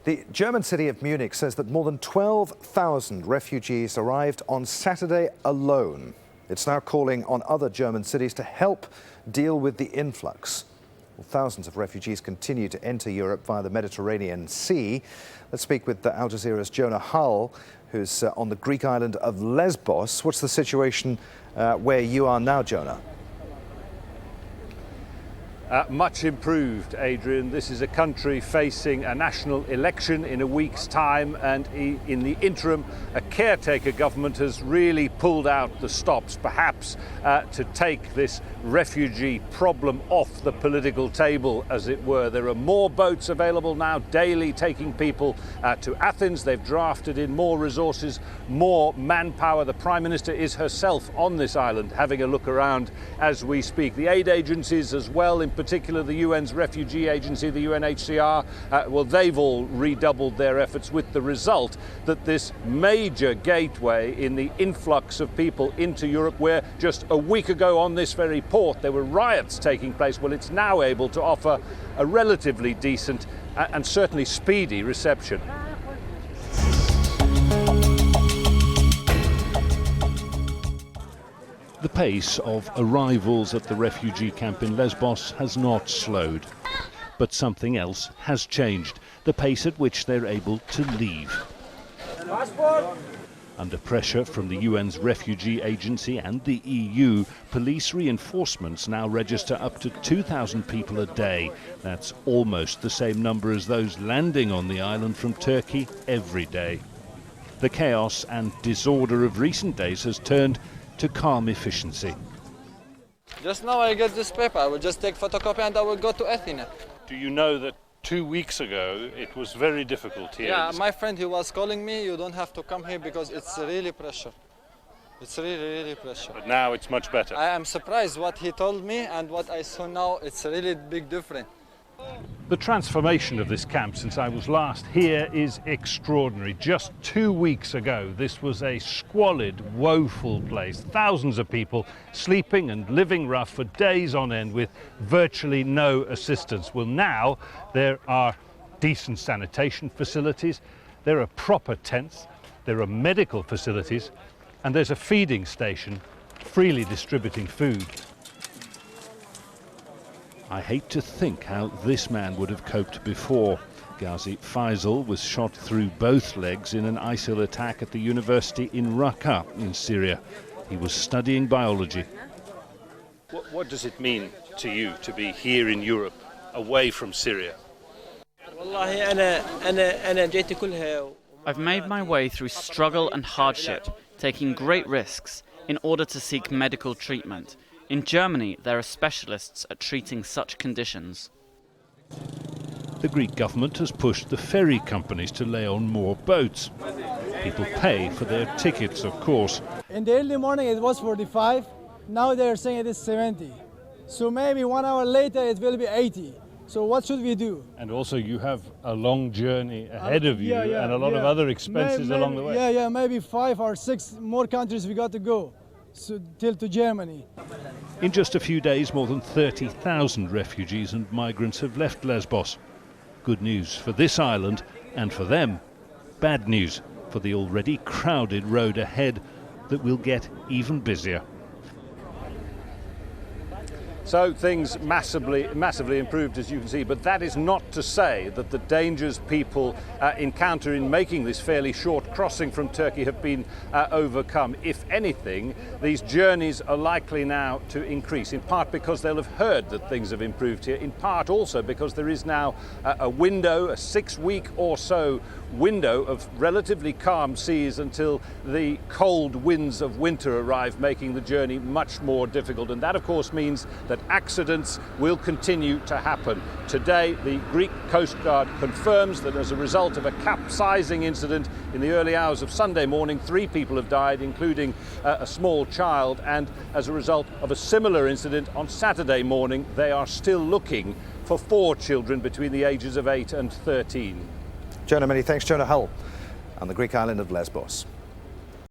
The German city of Munich says that more than 12,000 refugees arrived on Saturday alone. It's now calling on other German cities to help deal with the influx. Well, thousands of refugees continue to enter Europe via the Mediterranean Sea. Let's speak with Al Jazeera's Jonah Hull, who's on the Greek island of Lesbos. What's the situation where you are now, Jonah? Much improved, Adrian. This is a country facing a national election in a week's time, and in the interim, a caretaker government has really pulled out the stops, perhaps to take this refugee problem off the political table, as it were. There are more boats available now daily taking people to Athens. They've drafted in more resources, more manpower. The Prime Minister is herself on this island having a look around as we speak. The aid agencies as well, in particular the UN's refugee agency, the UNHCR, well, they've all redoubled their efforts, with the result that this major gateway in the influx of people into Europe, where just a week ago on this very port there were riots taking place, well, it's now able to offer a relatively decent and certainly speedy reception. The pace of arrivals at the refugee camp in Lesbos has not slowed. But something else has changed: the pace at which they're able to leave. Under pressure from the UN's refugee agency and the EU, police reinforcements now register up to 2,000 people a day. That's almost the same number as those landing on the island from Turkey every day. The chaos and disorder of recent days has turned to calm efficiency. Just now I get this paper. I will just take photocopy and I will go to Athens. Do you know that 2 weeks ago it was very difficult here? Yeah, my friend, he was calling me, you don't have to come here because it's really pressure. It's really pressure. But now it's much better. I am surprised what he told me and what I saw now. It's a really big difference. The transformation of this camp since I was last here is extraordinary. Just 2 weeks ago, this was a squalid, woeful place. Thousands of people sleeping and living rough for days on end with virtually no assistance. Well, now there are decent sanitation facilities, there are proper tents, there are medical facilities, and there's a feeding station freely distributing food. I hate to think how this man would have coped before. Ghazi Faisal was shot through both legs in an ISIL attack at the university in Raqqa in Syria. He was studying biology. What does it mean to you to be here in Europe, away from Syria? I've made my way through struggle and hardship, taking great risks in order to seek medical treatment. In Germany, there are specialists at treating such conditions. The Greek government has pushed the ferry companies to lay on more boats. People pay for their tickets, of course. In the early morning it was 45, now they're saying it is 70. So maybe 1 hour later it will be 80. So what should we do? And also you have a long journey ahead of you and a lot of other expenses along the way. Yeah, maybe 5 or 6 more countries we got to go. So, till to Germany. In just a few days, more than 30,000 refugees and migrants have left Lesbos. Good news for this island and for them. Bad news for the already crowded road ahead that will get even busier. So things massively improved, as you can see, but that is not to say that the dangers people encounter in making this fairly short crossing from Turkey have been overcome. If anything, these journeys are likely now to increase, in part because they'll have heard that things have improved here, in part also because there is now a window, a 6-week or so window of relatively calm seas until the cold winds of winter arrive, making the journey much more difficult. And that, of course, means that accidents will continue to happen. Today, the Greek Coast Guard confirms that as a result of a capsizing incident in the early hours of Sunday morning, 3 people have died, including a small child. And as a result of a similar incident on Saturday morning, they are still looking for 4 children between the ages of 8 and 13. Jonah, many thanks. Jonah Hull on the Greek island of Lesbos.